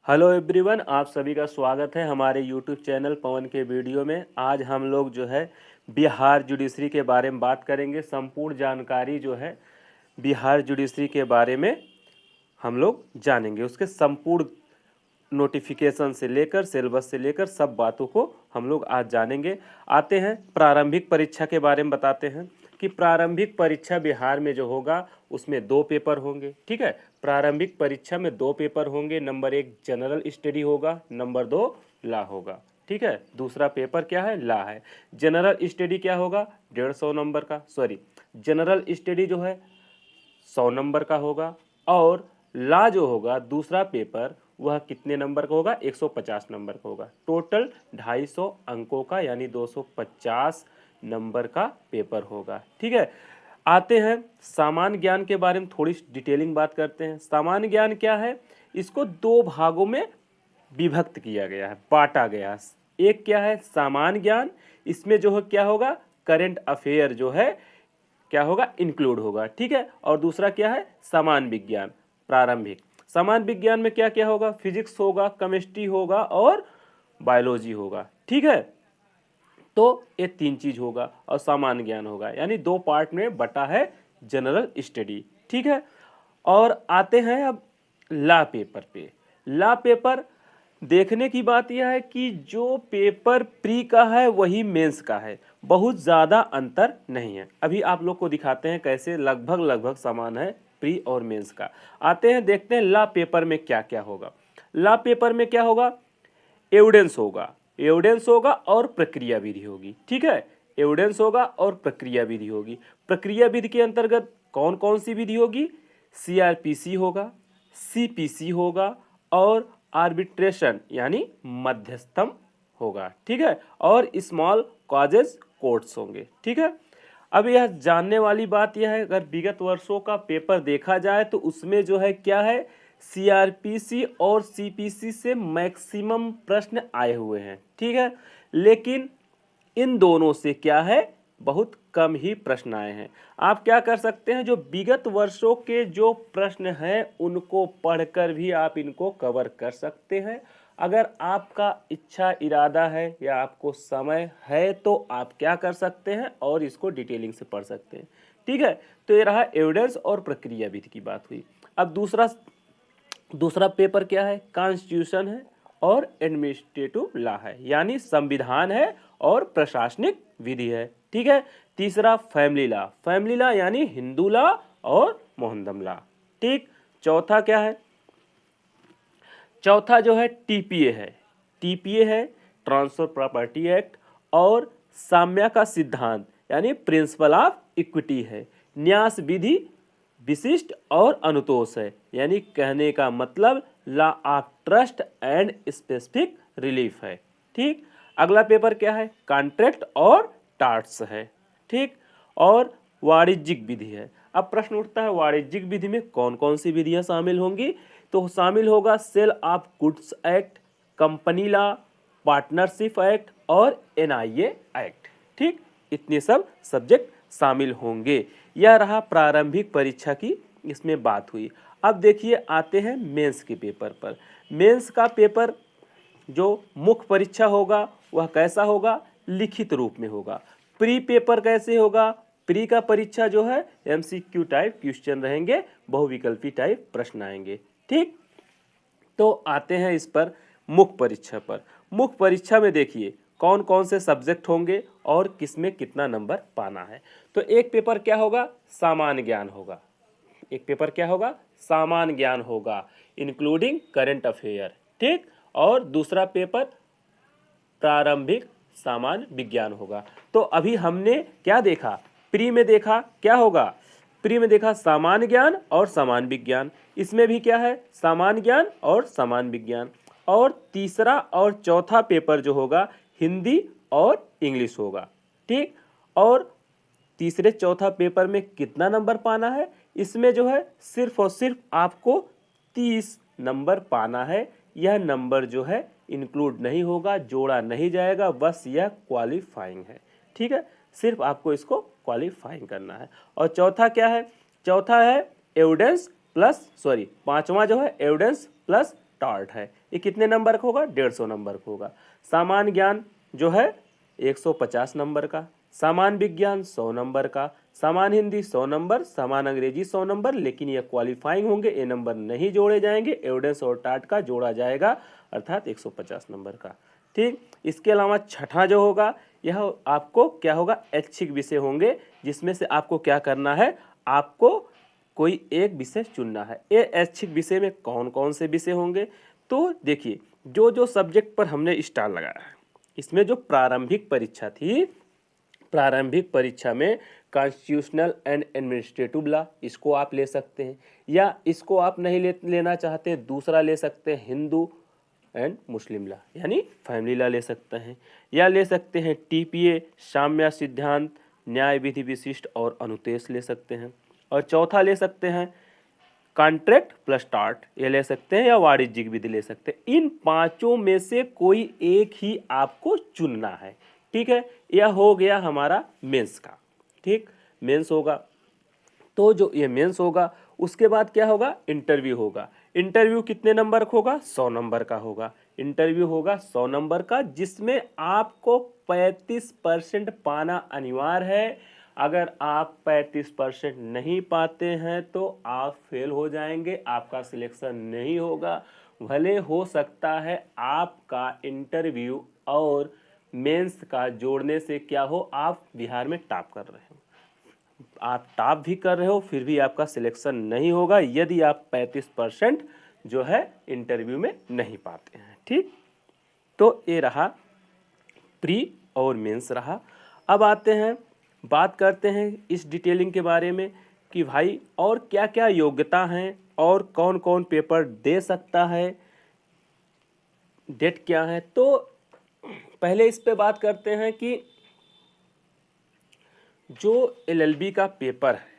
Hello everyone, आप सभी का स्वागत है हमारे यूट्यूब चैनल पवन के वीडियो में। आज हम लोग जो है बिहार जुडिशरी के बारे में बात करेंगे। संपूर्ण जानकारी जो है बिहार जुडिशरी के बारे में हम लोग जानेंगे। उसके संपूर्ण नोटिफिकेशन से लेकर सिलेबस से लेकर सब बातों को हम लोग आज जानेंगे। आते हैं प्रारंभिक परीक्षा के बारे में बताते हैं कि प्रारंभिक परीक्षा बिहार में जो होगा उसमें 2 पेपर होंगे। ठीक है, प्रारंभिक परीक्षा में 2 पेपर होंगे। नंबर 1 जनरल स्टडी होगा, नंबर 2 लॉ होगा। ठीक है, दूसरा पेपर क्या है? लॉ है। जनरल स्टडी क्या होगा? 150 नंबर का, जनरल स्टडी जो है 100 नंबर का होगा। और लॉ जो होगा दूसरा पेपर वह कितने नंबर का होगा? 150 नंबर का होगा। टोटल 250 अंकों का यानी 250 नंबर का पेपर होगा। ठीक है, आते हैं सामान्य ज्ञान के बारे में थोड़ी डिटेलिंग बात करते हैं। सामान्य ज्ञान क्या है? इसको 2 भागों में विभक्त किया गया है, बांटा गया है। एक क्या है? सामान्य ज्ञान। इसमें जो है क्या होगा? करंट अफेयर जो है क्या होगा? इंक्लूड होगा। ठीक है, और दूसरा क्या है? सामान्य विज्ञान प्रारंभिक। सामान्य विज्ञान में क्या क्या होगा? फिजिक्स होगा, केमिस्ट्री होगा और बायोलॉजी होगा। ठीक है, तो ये 3 चीज होगा और सामान्य ज्ञान होगा, यानी 2 पार्ट में बटा है जनरल स्टडी। ठीक है, और आते हैं अब लॉ पेपर पे। लॉ पेपर देखने की बात यह है कि जो पेपर प्री का है वही मेंस का है, बहुत ज़्यादा अंतर नहीं है। अभी आप लोग को दिखाते हैं कैसे लगभग लगभग समान है प्री और मेंस का। आते हैं देखते हैं लॉ पेपर में क्या क्या होगा। लॉ पेपर में क्या होगा? एविडेंस होगा, एविडेंस होगा और प्रक्रिया विधि होगी। ठीक है, एविडेंस होगा और प्रक्रिया विधि होगी। प्रक्रिया विधि के अंतर्गत कौन कौन सी विधि होगी? सीआरपीसी होगा, सीपीसी होगा और आर्बिट्रेशन यानी मध्यस्थम होगा। ठीक है, और स्मॉल कॉजेज कोर्ट्स होंगे। ठीक है, अब यह जानने वाली बात यह है, अगर विगत वर्षों का पेपर देखा जाए तो उसमें जो है क्या है, सीआरपीसी और सीपीसी से मैक्सिमम प्रश्न आए हुए हैं। ठीक है, लेकिन इन दोनों से क्या है, बहुत कम ही प्रश्न आए हैं। आप क्या कर सकते हैं, जो विगत वर्षों के जो प्रश्न हैं उनको पढ़कर भी आप इनको कवर कर सकते हैं। अगर आपका इच्छा इरादा है या आपको समय है तो आप क्या कर सकते हैं और इसको डिटेलिंग से पढ़ सकते हैं। ठीक है, तो ये रहा एविडेंस और प्रक्रिया विधि की बात हुई। अब दूसरा पेपर क्या है? कॉन्स्टिट्यूशन है और एडमिनिस्ट्रेटिव लॉ है, यानी संविधान है और प्रशासनिक विधि है। ठीक है, तीसरा फैमिली लॉ, फैमिली लॉ यानी हिंदू लॉ और मोहनदम लॉ। ठीक, चौथा क्या है? चौथा जो है टीपीए है, टीपीए है ट्रांसफर प्रॉपर्टी एक्ट, और साम्या का सिद्धांत यानी प्रिंसिपल ऑफ इक्विटी है। न्यास विधि विशिष्ट और अनुतोष है, यानी कहने का मतलब law of trust and specific relief है। ठीक, अगला पेपर क्या है? कॉन्ट्रैक्ट और टार्ट्स है। ठीक, और वाणिज्यिक विधि है। अब प्रश्न उठता है वाणिज्यिक विधि में कौन कौन सी विधियां शामिल होंगी? तो शामिल होगा sale of goods act, company law, partnership act और एनआईए एक्ट। ठीक, इतने सब सब्जेक्ट शामिल होंगे। यह रहा प्रारंभिक परीक्षा की इसमें बात हुई। अब देखिए आते हैं मेंस के पेपर पर। मेंस का पेपर जो मुख्य परीक्षा होगा वह कैसा होगा? लिखित रूप में होगा। प्री पेपर कैसे होगा? प्री का परीक्षा जो है एमसीक्यू टाइप क्वेश्चन रहेंगे, बहुविकल्पी टाइप प्रश्न आएंगे। ठीक, तो आते हैं इस पर मुख्य परीक्षा पर। मुख्य परीक्षा में देखिए कौन कौन से सब्जेक्ट होंगे और किसमें कितना नंबर पाना है। तो एक पेपर क्या होगा? सामान्य ज्ञान होगा। एक पेपर क्या होगा? सामान्य ज्ञान होगा, इंक्लूडिंग करंट अफेयर। ठीक, और दूसरा पेपर प्रारंभिक सामान्य विज्ञान होगा। तो अभी हमने क्या देखा? प्री में देखा क्या होगा? प्री में देखा सामान्य ज्ञान और सामान्य विज्ञान। इसमें भी क्या है? सामान्य ज्ञान और सामान्य विज्ञान। और तीसरा और चौथा पेपर जो होगा हिंदी और इंग्लिश होगा। ठीक, और तीसरे चौथा पेपर में कितना नंबर पाना है? इसमें जो है सिर्फ और सिर्फ आपको 30 नंबर पाना है। यह नंबर जो है इंक्लूड नहीं होगा, जोड़ा नहीं जाएगा, बस यह क्वालिफाइंग है। ठीक है, सिर्फ आपको इसको क्वालिफाइंग करना है। और चौथा क्या है? चौथा है एविडेंस प्लस पांचवा जो है एविडेंस प्लस टार्ट है, ये कितने नंबर का होगा? 150 नंबर का होगा। सामान्य ज्ञान जो है 150 नंबर का, सामान्य विज्ञान 100 नंबर का, सामान्य हिंदी 100 नंबर, सामान्य अंग्रेजी 100 नंबर, लेकिन ये क्वालिफाइंग होंगे, ये नंबर नहीं जोड़े जाएंगे, एविडेंस और टार्ट का जोड़ा जाएगा, अर्थात 150 नंबर का। ठीक, इसके अलावा छठा जो होगा यह आपको क्या होगा? ऐच्छिक विषय होंगे, जिसमें से आपको क्या करना है? आपको कोई एक विषय चुनना है। ये ऐच्छिक विषय में कौन कौन से विषय होंगे? तो देखिए, जो जो सब्जेक्ट पर हमने स्टार लगाया है, इसमें जो प्रारंभिक परीक्षा थी, प्रारंभिक परीक्षा में कॉन्स्टिट्यूशनल एंड एडमिनिस्ट्रेटिव लॉ, इसको आप ले सकते हैं, या इसको आप नहीं लेना चाहते, दूसरा ले सकते हैं हिंदू एंड मुस्लिम लॉ, यानी फैमिली लॉ ले सकते हैं, या ले सकते हैं टीपीए, साम्य सिद्धांत, न्याय विधि विशिष्ट और अनुदेश ले सकते हैं, और चौथा ले सकते हैं कॉन्ट्रैक्ट प्लस टार्ट, ये ले सकते हैं, या वाणिज्यिक विधि ले सकते हैं। इन पांचों में से कोई एक ही आपको चुनना है। ठीक है, यह हो गया हमारा मेंस का। ठीक, मेंस होगा, तो जो ये मेंस होगा उसके बाद क्या होगा? इंटरव्यू होगा। इंटरव्यू कितने नंबर का होगा? 100 नंबर का होगा। इंटरव्यू होगा 100 नंबर का, जिसमें आपको 35% पाना अनिवार्य है। अगर आप 35% नहीं पाते हैं तो आप फेल हो जाएंगे, आपका सिलेक्शन नहीं होगा। भले हो सकता है आपका इंटरव्यू और मेंस का जोड़ने से क्या हो, आप बिहार में टॉप कर रहे हो, आप टॉप भी कर रहे हो, फिर भी आपका सिलेक्शन नहीं होगा यदि आप 35% जो है इंटरव्यू में नहीं पाते हैं। ठीक, तो ये रहा प्री और मेंस रहा। अब आते हैं, बात करते हैं इस डिटेलिंग के बारे में कि भाई और क्या क्या योग्यता हैं और कौन कौन पेपर दे सकता है, डेट क्या है। तो पहले इस पे बात करते हैं कि जो एलएलबी का पेपर है,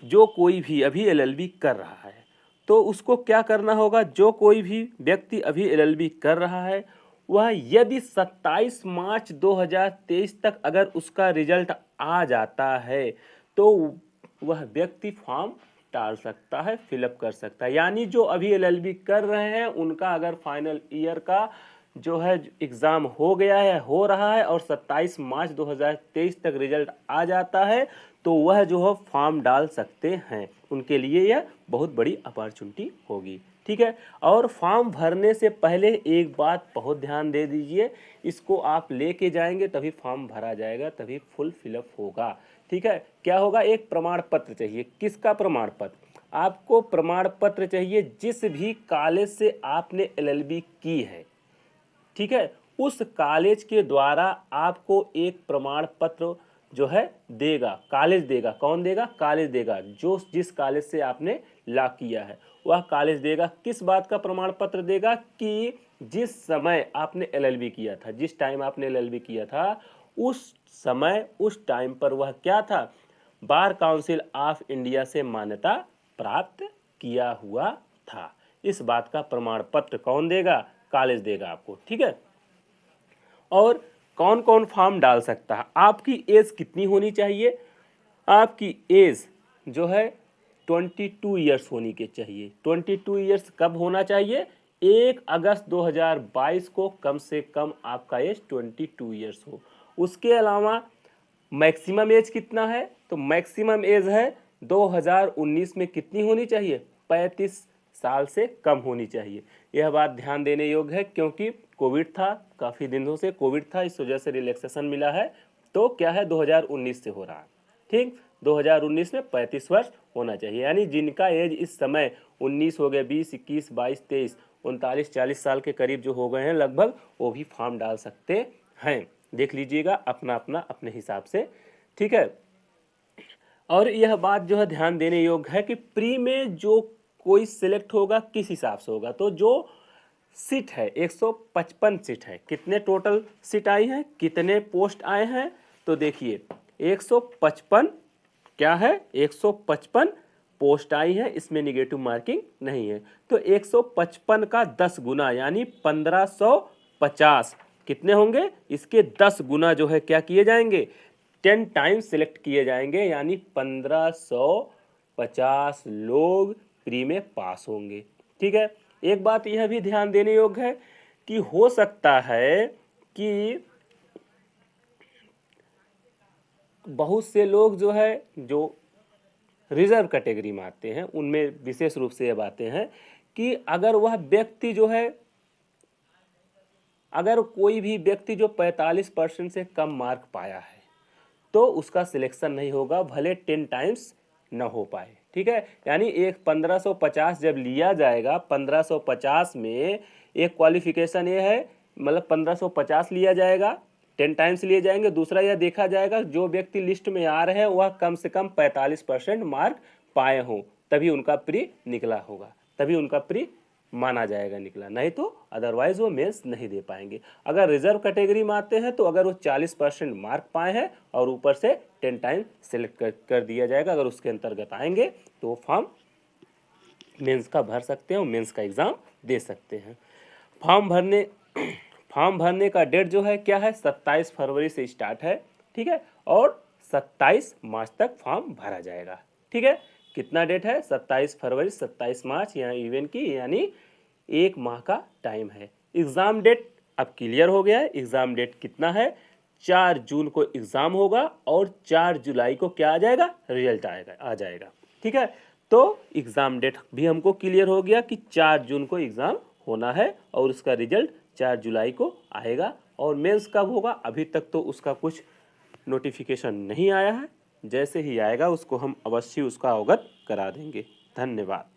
जो कोई भी अभी एलएलबी कर रहा है, तो उसको क्या करना होगा? जो कोई भी व्यक्ति अभी एलएलबी कर रहा है, वह यदि 27 मार्च 2023 तक अगर उसका रिजल्ट आ जाता है तो वह व्यक्ति फॉर्म डाल सकता है, फिलअप कर सकता है। यानी जो अभी एलएलबी कर रहे हैं उनका अगर फाइनल ईयर का जो है एग्ज़ाम हो गया है, हो रहा है, और 27 मार्च 2023 तक रिजल्ट आ जाता है, तो वह जो है फॉर्म डाल सकते हैं। उनके लिए यह बहुत बड़ी अपॉर्चुनिटी होगी। ठीक है, और फॉर्म भरने से पहले एक बात बहुत ध्यान दे दीजिए, इसको आप लेके जाएंगे तभी फॉर्म भरा जाएगा, तभी फुल फिलअप होगा। ठीक है, क्या होगा? एक प्रमाण पत्र चाहिए। किसका प्रमाण पत्र? आपको प्रमाण पत्र चाहिए जिस भी कॉलेज से आपने एलएलबी की है। ठीक है, उस कॉलेज के द्वारा आपको एक प्रमाण पत्र जो है देगा, कॉलेज देगा। कौन देगा? कॉलेज देगा। जो जिस कॉलेज से आपने लॉ किया है वह कॉलेज देगा। किस बात का प्रमाण पत्र देगा? कि जिस समय आपने एलएलबी किया था, जिस टाइम आपने एलएलबी किया था, उस समय उस टाइम पर वह क्या था? बार काउंसिल ऑफ इंडिया से मान्यता प्राप्त किया हुआ था। इस बात का प्रमाण पत्र कौन देगा? कॉलेज देगा आपको। ठीक है, और कौन कौन फॉर्म डाल सकता है? आपकी एज कितनी होनी चाहिए? आपकी एज जो है 22 ईयर्स होनी के चाहिए। 22 ईयर्स कब होना चाहिए? 1 अगस्त 2022 को कम से कम आपका एज 22 ईयर्स हो। उसके अलावा मैक्सिमम एज कितना है? तो मैक्सिमम एज है 2019 में कितनी होनी चाहिए? 35 साल से कम होनी चाहिए। यह बात ध्यान देने योग्य है, क्योंकि कोविड था, काफ़ी दिनों से कोविड था, इस वजह से रिलैक्सेशन मिला है। तो क्या है, 2019 से हो रहा है। ठीक, 2019 में 35 वर्ष होना चाहिए। यानी जिनका एज इस समय 19 हो गए, 20, 21, 22, 23, 39, 40 साल के करीब जो हो गए हैं लगभग, वो भी फॉर्म डाल सकते हैं। देख लीजिएगा अपना अपना अपने हिसाब से। ठीक है, और यह बात जो है ध्यान देने योग्य है कि प्री में जो कोई सिलेक्ट होगा किस हिसाब से होगा? तो जो सीट है 155 सीट है। कितने टोटल सीट आई हैं, कितने पोस्ट आए हैं? तो देखिए 155 क्या है, 155 पोस्ट आई है, इसमें निगेटिव मार्किंग नहीं है। तो 155 का 10 गुना यानी 1550 कितने होंगे? इसके 10 गुना जो है क्या किए जाएंगे? 10 टाइम्स सिलेक्ट किए जाएंगे, यानी 1550 लोग प्री में पास होंगे। ठीक है, एक बात यह भी ध्यान देने योग्य है कि हो सकता है कि बहुत से लोग जो है जो रिजर्व कैटेगरी में आते हैं उनमें विशेष रूप से ये बातें हैं कि अगर वह व्यक्ति जो है, अगर कोई भी व्यक्ति जो 45% से कम मार्क पाया है तो उसका सिलेक्शन नहीं होगा, भले 10 टाइम्स न हो पाए। ठीक है, यानी एक 1550 जब लिया जाएगा, 1550 में एक क्वालिफिकेशन ये है, मतलब 1550 लिया जाएगा, 10 टाइम्स लिए जाएंगे। दूसरा यह देखा जाएगा जो व्यक्ति लिस्ट में आ रहे हैं वह कम से कम 45% मार्क पाए हों, तभी उनका प्री निकला होगा, तभी उनका प्री माना जाएगा निकला, नहीं तो अदरवाइज वो मेंस नहीं दे पाएंगे। अगर रिजर्व कैटेगरी में आते हैं तो अगर वो 40% मार्क पाए हैं और ऊपर से 10 टाइम सेलेक्ट कर दिया जाएगा, अगर उसके अंतर्गत आएंगे तो वो फॉर्म मेंस का भर सकते हैं और मेंस का एग्ज़ाम दे सकते हैं। फॉर्म भरने का डेट जो है क्या है, 27 फरवरी से स्टार्ट है। ठीक है, और 27 मार्च तक फॉर्म भरा जाएगा। ठीक है, कितना डेट है, 27 फरवरी 27 मार्च, यहाँ इवेंट की यानी 1 माह का टाइम है। एग्ज़ाम डेट अब क्लियर हो गया है। एग्ज़ाम डेट कितना है, 4 जून को एग्ज़ाम होगा और 4 जुलाई को क्या आ जाएगा, रिजल्ट आ जाएगा। ठीक है, तो एग्ज़ाम डेट भी हमको क्लियर हो गया कि 4 जून को एग्ज़ाम होना है और उसका रिजल्ट 4 जुलाई को आएगा। और मेंस कब होगा, अभी तक तो उसका कुछ नोटिफिकेशन नहीं आया है, जैसे ही आएगा उसको हम अवश्य उसका अवगत करा देंगे। धन्यवाद।